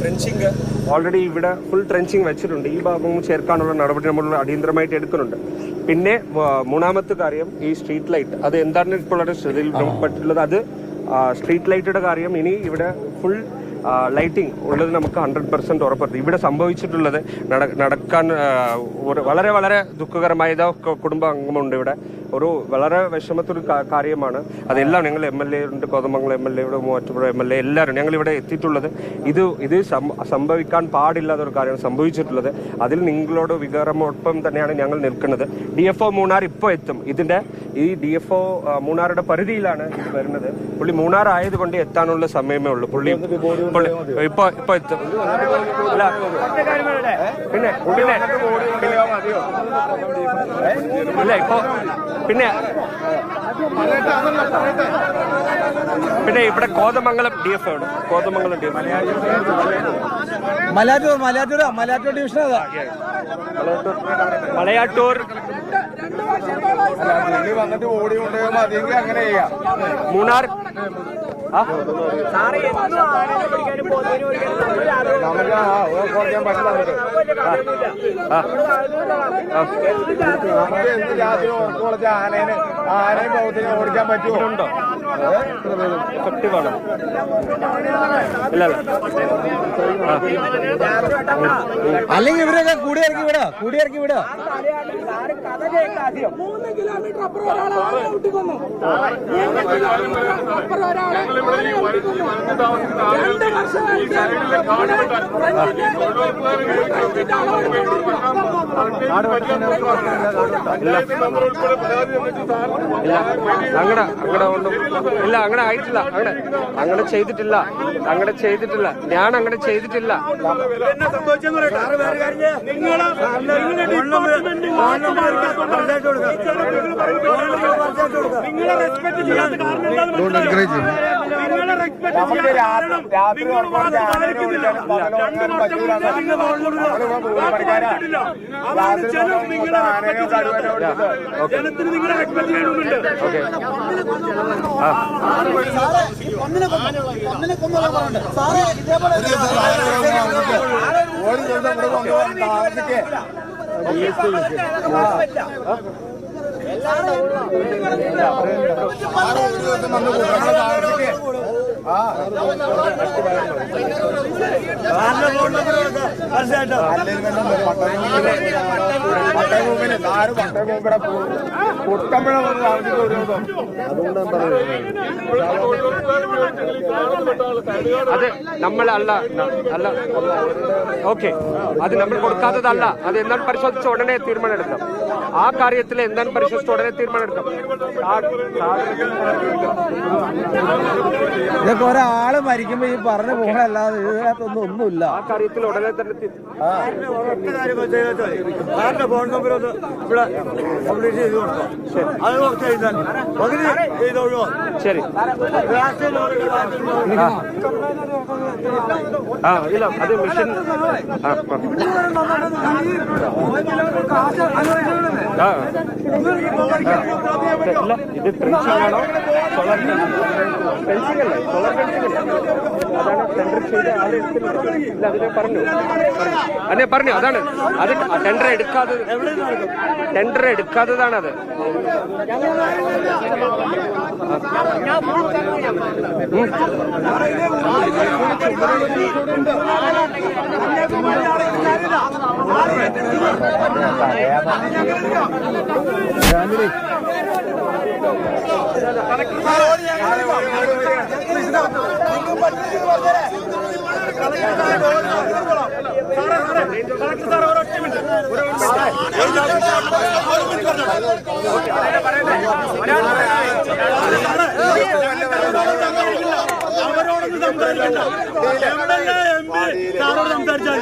Trenching already ഇവിടെ full trenching വെച്ചിട്ടുണ്ട്. ഈ ഭാഗവും ചേർക്കാനുള്ള നടപടി നമ്മൾ അടിയന്തരമായിട്ട് എടുക്കുന്നുണ്ട്. പിന്നെ മൂന്നാമത്തെ കാര്യം ഈ സ്ട്രീറ്റ് ലൈറ്റ്, അത് എന്താണ് ഇപ്പോൾ ശ്രദ്ധയിൽപ്പെട്ടിട്ടുള്ളത്, അത് സ്ട്രീറ്റ് ലൈറ്റിന്റെ കാര്യം ഇനി ഇവിടെ ഫുൾ ലൈറ്റിംഗ് ഉള്ളത് നമുക്ക് 100% ഉറപ്പുണ്ട്. ഇവിടെ സംഭവിച്ചിട്ടുള്ളത് നടക്കാൻ വളരെ വളരെ ദുഃഖകരമായ കുടുംബാംഗമുണ്ട്. ഇവിടെ ഒരു വളരെ വിഷമത്തൊരു കാര്യമാണ്. അതെല്ലാം ഞങ്ങൾ MLA ഉണ്ട്, കോതമംഗലം MLA, ഇവിടെ മൂവാറ്റുപുഴ MLA എല്ലാവരും ഞങ്ങളിവിടെ എത്തിയിട്ടുള്ളത്. ഇത് സംഭവിക്കാൻ പാടില്ലാത്തൊരു കാര്യമാണ് സംഭവിച്ചിട്ടുള്ളത്. അതിൽ നിങ്ങളോട് വികാരമൊപ്പം തന്നെയാണ് ഞങ്ങൾ നിൽക്കുന്നത്. DFO മൂന്നാർ ഇപ്പോൾ എത്തും. ഈ DFO മൂന്നാറുടെ പരിധിയിലാണ് ഇത് വരുന്നത്. പുള്ളി മൂന്നാർ ആയതുകൊണ്ട് എത്താനുള്ള സമയമേ ഉള്ളൂ. പുള്ളി ഇപ്പൊ എത്തും. പിന്നെ ഇല്ല ഇപ്പൊ പിന്നെ ഇവിടെ കോതമംഗലം DFO ആണ്. കോതമംഗലം DFO മലയാറ്റൂർ ഡിവിഷൻ മലയാറ്റൂർ വന്നിട്ട് ഓടി കൊണ്ടുപോകുമ്പോ അങ്ങനെ ചെയ്യാം. മൂന്നാർ ആനയും ബൗദ്ധിനെ ഓടിക്കാൻ പറ്റുമോ? എഫക്റ്റീവാണ്. അല്ലെങ്കിൽ ഇവരൊക്കെ കൂടി ഇറക്കി വിടാ. 3 കിലോമീറ്റർ അപ്പുറം ഒരാളെ ഊട്ടിക്കൊന്നു. 3 കിലോമീറ്റർ അപ്പുറം ഒരാളെ ഊട്ടിക്കൊന്നു. 2 വർഷമായിട്ട് അങ്ങനെ ആയിട്ടില്ല. അങ്ങനെ ചെയ്തിട്ടില്ല. ഞാൻ അങ്ങനെ ചെയ്തിട്ടില്ല. നിങ്ങളെ റെസ്പെക്ട് ചെയ്യാത്ത കാരണം ജനത്തിന് നിങ്ങളെ റെസ്പെക്ട് ചെയ്യണമെന്നുണ്ട്. അത് നമ്മളല്ല ഓക്കെ, അത് നമ്മൾ കൊടുക്കാത്തതല്ല. അത് എന്താണ് പരിശോധിച്ച ഉടനെ തീരുമാനം എടുക്കാം. ആ കാര്യത്തിൽ എന്താണ് പരിശോധിച്ച ഉടനെ തീരുമാനം എടുക്കാം. ഇതൊക്കെ ഒരാള് മരിക്കുമ്പോ ഈ പറഞ്ഞു പോകണല്ലാതെ ഇതിനകത്തൊന്നും ഒന്നുമില്ല. ആ കാര്യത്തിൽ ഉടനെ തന്നെ ഫോൺ നമ്പർ ഒന്ന് ഇവിടെ കംപ്ലീറ്റ് ചെയ്ത് കൊടുക്കാം. ശരി. ഇല്ല, അത് മിഷൻ ഇല്ല. ഇത് ഫെൻസിംഗ് ആണോ? സോളാർ ഫെൻസിംഗ് അല്ലേ? സോളാർ ഫെൻസിംഗ് അല്ലേ? അതാണ് ടെൻഡർ ചെയ്ത് ആൾ എടുത്തില്ല. അതിനെ പറഞ്ഞു അതാണ്. അത് ടെൻഡർ എടുക്കാത്തതാണത്. അവരോടൊന്നും സംസാരിക്കണ്ട. MLA MP സാറോട് സംസാരിച്ചാൽ